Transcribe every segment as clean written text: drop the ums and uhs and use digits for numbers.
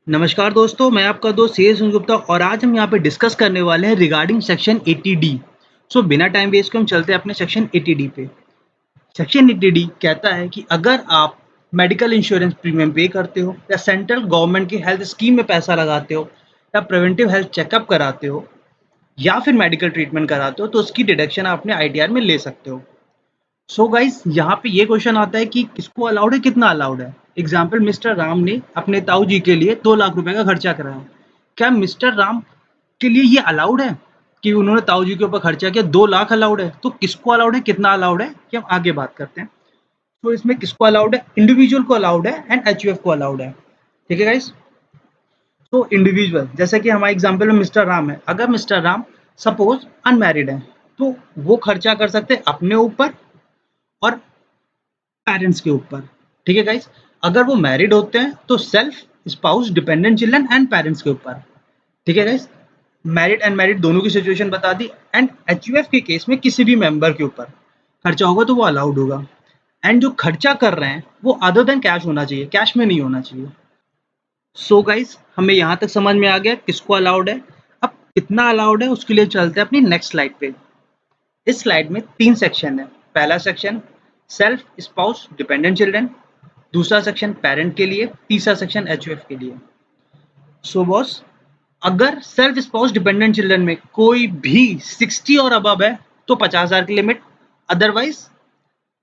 नमस्कार दोस्तों, मैं आपका दोस्त सीएस गुप्ता और आज हम यहाँ पे डिस्कस करने वाले हैं रिगार्डिंग सेक्शन 80D। बिना टाइम वेस्ट के हम चलते हैं अपने सेक्शन 80D पे। सेक्शन 80D कहता है कि अगर आप मेडिकल इंश्योरेंस प्रीमियम पे करते हो या सेंट्रल गवर्नमेंट की हेल्थ स्कीम में पैसा लगाते हो या प्रिवेंटिव हेल्थ चेकअप कराते हो या फिर मेडिकल ट्रीटमेंट कराते हो तो उसकी डिडक्शन आप अपने आईटीआर में ले सकते हो। गाइस यहाँ पे ये क्वेश्चन आता है कि किसको अलाउड है, कितना अलाउड है। एग्जाम्पल, मिस्टर राम ने अपने ताऊ जी के लिए 2 लाख रुपए का खर्चा कराया। क्या मिस्टर राम के लिए ये अलाउड है कि उन्होंने ताऊ जी के ऊपर खर्चा किया? 2 लाख अलाउड है। तो किसको अलाउड है, कितना अलाउड है, कि हम आगे बात करते हैं। तो इसमें किसको अलाउड है? इंडिविजुअल को अलाउड है एंड एचयूएफ को अलाउड है। ठीक है गाइस। तो इंडिविजुअल, जैसे कि हमारे एग्जाम्पल में मिस्टर राम है, अगर मिस्टर राम सपोज अनमैरिड है तो वो खर्चा कर सकते हैं अपने ऊपर और पेरेंट्स के ऊपर। ठीक है गाइस। अगर वो मैरिड होते हैं तो self, spouse, dependent children and parents के ऊपर। ठीक है गाइस। मैरिड अनमैरिड दोनों की सिचुएशन बता दी। एंड एचयूएफ के केस में किसी भी मेंबर के ऊपर खर्चा होगा तो वो अलाउड होगा। एंड जो खर्चा कर रहे हैं वो अदर देन कैश होना चाहिए, कैश में नहीं होना चाहिए। गाइस, हमें यहाँ तक समझ में आ गया किसको अलाउड है। अब कितना अलाउड है उसके लिए चलते हैं अपनी नेक्स्ट स्लाइड पे। इस स्लाइड में 3 सेक्शन है। पहला section self, spouse, dependent children. दूसरा सेक्शन पेरेंट के लिए। तीसरा सेक्शन एचयूएफ के लिए। बॉस, अगर सेल्फ, स्पाउस, डिपेंडेंट चिल्ड्रन में कोई भी 60 और अबव है तो 50,000 की लिमिट, अदरवाइज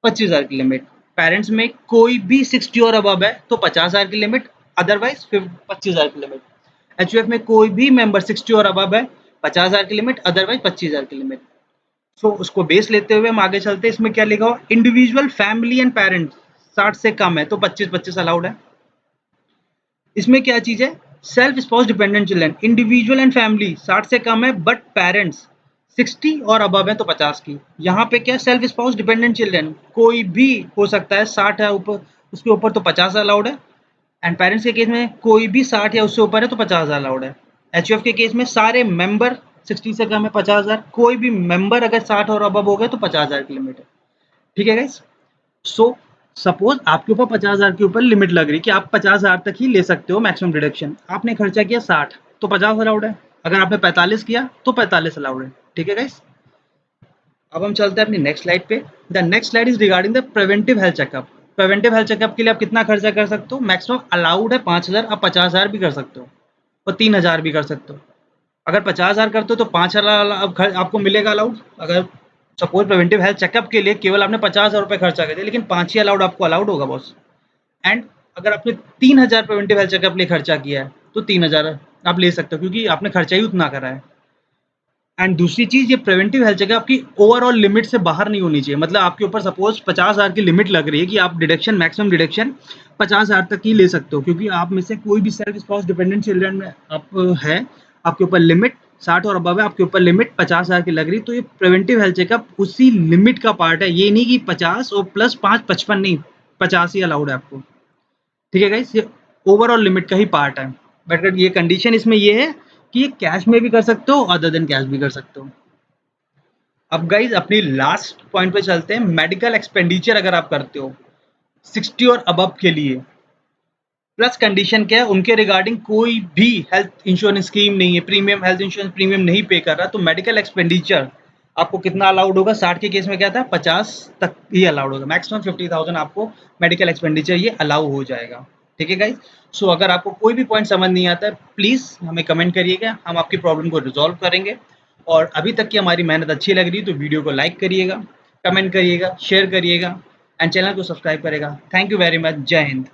25,000 की लिमिट। पेरेंट्स में कोई भी 60 और अबव है तो 50,000 की लिमिट, अदरवाइज 25,000 की लिमिट। एचयूएफ में कोई भी मेंबर 60 और अबव है, 50,000 की लिमिट, अदरवाइज 25,000 की लिमिट। उसको बेस लेते हुए हम आगे चलते हैं। इसमें क्या लिखा हुआ? इंडिविजुअल, फैमिली एंड पेरेंट्स 60 से कम है तो 25-25 अलाउड है। इसमें क्या चीज है? Self, spouse, dependent children, individual and family 60 से कम है बट पेरेंट्स 60 और अबव है तो 50 की। यहाँ पे क्या? सेल्फ, स्पाउस, डिपेंडेंट चिल्ड्रन कोई भी हो सकता है, 60 है ऊपर, उसके ऊपर तो 50 अलाउड है। एंड पेरेंट्स के केस में कोई भी 60 या उससे ऊपर है तो 50,000 अलाउड है। एचयूएफ के केस में सारे मेंबर 60 से कम है 50,000, कोई भी मेंबर अगर 60 और अबव हो गए तो 50,000 की लिमिट है। ठीक है गाइस। सो सपोज आपके ऊपर 50,000 के ऊपर लिमिट लग रही कि आप 50,000 तक ही ले सकते हो मैक्सिमम डिडक्शन। आपने खर्चा किया 60 तो 50 अलाउड है। अगर आपने 45 किया तो 45 अलाउड है। ठीक है गाइस। अब हम चलते हैं अपनी नेक्स्ट स्लाइड पे। The next slide is regarding the preventive health checkup. Preventive health checkup के लिए आप कितना खर्चा कर सकते हो? मैक्सिमम अलाउड है 5,000, आप 50,000 भी कर सकते हो और 3,000 भी कर सकते हो। अगर 50,000 करते हो तो 5,000 आपको मिलेगा अलाउड। अगर सपोज प्रिवेंटिव हेल्थ चेकअप के लिए केवल आपने 50,000 रुपये खर्चा कर दिया लेकिन 5 ही अलाउड आपको अलाउड होगा बॉस। एंड अगर आपने 3,000 प्रिवेंटिव हेल्थ चेकअप लिए खर्चा किया है तो 3,000 आप ले सकते हो क्योंकि आपने खर्चा ही उतना करा है। एंड दूसरी चीज, ये प्रिवेंटिव हेल्थ चेकअप आपकी ओवरऑल लिमिट से बाहर नहीं होनी चाहिए। मतलब आपके ऊपर सपोज 50,000 की लिमिट लग रही है कि आप डिडक्शन, मैक्सिमम डिडक्शन 50,000 तक ही ले सकते हो क्योंकि आप में से कोई भी सेल्फ, स्पाउस, डिपेंडेंट चिल्ड्रन में आप है, आपके ऊपर लिमिट 60 और अबव है, आपके ऊपर लिमिट 50,000 की लग रही, तो ये प्रिवेंटिव हेल्थ चेकअप उसी लिमिट का पार्ट है। ये नहीं कि 50 और प्लस 5 55 नहीं, 50 ही अलाउड है आपको। ठीक है गाइस, ये ओवरऑल लिमिट का ही पार्ट है। बट ये कंडीशन इसमें ये है कि ये कैश में भी कर सकते हो, अदर देन कैश भी कर सकते हो। अब गाइज अपनी लास्ट पॉइंट पे चलते हैं। मेडिकल एक्सपेंडिचर अगर आप करते हो 60 और अबव के लिए, प्लस कंडीशन क्या है, उनके रिगार्डिंग कोई भी हेल्थ इंश्योरेंस स्कीम नहीं है, प्रीमियम हेल्थ इंश्योरेंस प्रीमियम नहीं पे कर रहा, तो मेडिकल एक्सपेंडिचर आपको कितना अलाउड होगा? 60 के केस में क्या था, 50 तक ही अलाउड होगा। मैक्सिमम 50,000 आपको मेडिकल एक्सपेंडिचर ये अलाउ हो जाएगा। ठीक है गाइज। अगर आपको कोई भी पॉइंट समझ नहीं आता है प्लीज़ हमें कमेंट करिएगा, हम आपकी प्रॉब्लम को रिजॉल्व करेंगे। और अभी तक की हमारी मेहनत अच्छी लग रही है तो वीडियो को लाइक करिएगा, कमेंट करिएगा, शेयर करिएगा एंड चैनल को सब्सक्राइब करेगा। Thank you very much. जय हिंद।